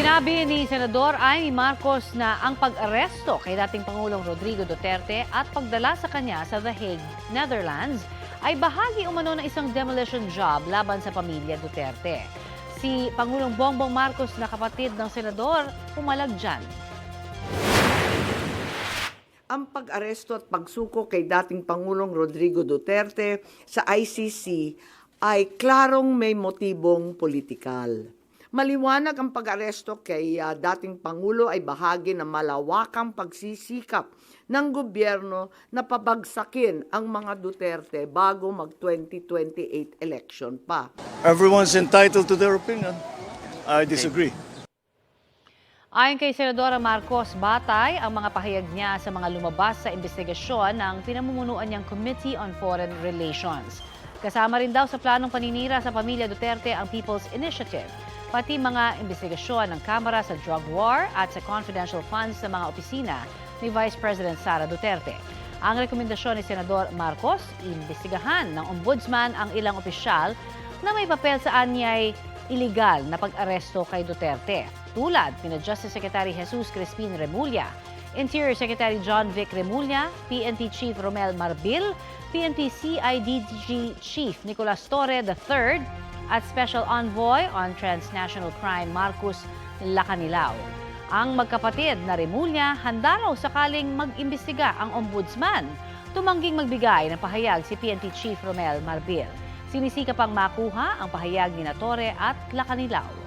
Sinabi ni Senador Amy Marcos na ang pag-aresto kay dating Pangulong Rodrigo Duterte at pagdala sa kanya sa The Hague, Netherlands ay bahagi umano ng isang demolition job laban sa pamilya Duterte. Si Pangulong Bongbong Marcos na kapatid ng senador pumalag dyan. Ang pag-aresto at pagsuko kay dating Pangulong Rodrigo Duterte sa ICC ay klarong may motibong politikal. Maliwanag ang pag-aresto kay dating Pangulo ay bahagi ng malawakang pagsisikap ng gobyerno na pabagsakin ang mga Duterte bago mag-2028 election pa. Everyone's entitled to their opinion. I disagree. Ayon kay Senadora Marcos, batay ang mga pahayag niya sa mga lumabas sa investigasyon ng pinamumunuan niyang Committee on Foreign Relations. Kasama rin daw sa planong paninira sa pamilya Duterte ang People's Initiative, pati mga investigasyon ng Kamara sa drug war at sa confidential funds sa mga opisina ni Vice President Sara Duterte. Ang rekomendasyon ni Senador Marcos, imbestigahan ng Ombudsman ang ilang opisyal na may papel sa anyay iligal na pag-aresto kay Duterte, tulad ni Justice Secretary Jesus Crispin Remulla, Interior Secretary John Vic Remulla, PNP Chief Romel Marbil, PNP CIDG Chief Nicolas Torre III, at Special Envoy on Transnational Crime Marcus Lacanilao. Ang magkapatid na Remulla handa raw sakaling mag-imbestiga ang ombudsman. Tumangging magbigay ng pahayag si PNP Chief Romel Marbil. Sinisika pang makuha ang pahayag ni Torre at Lacanilao.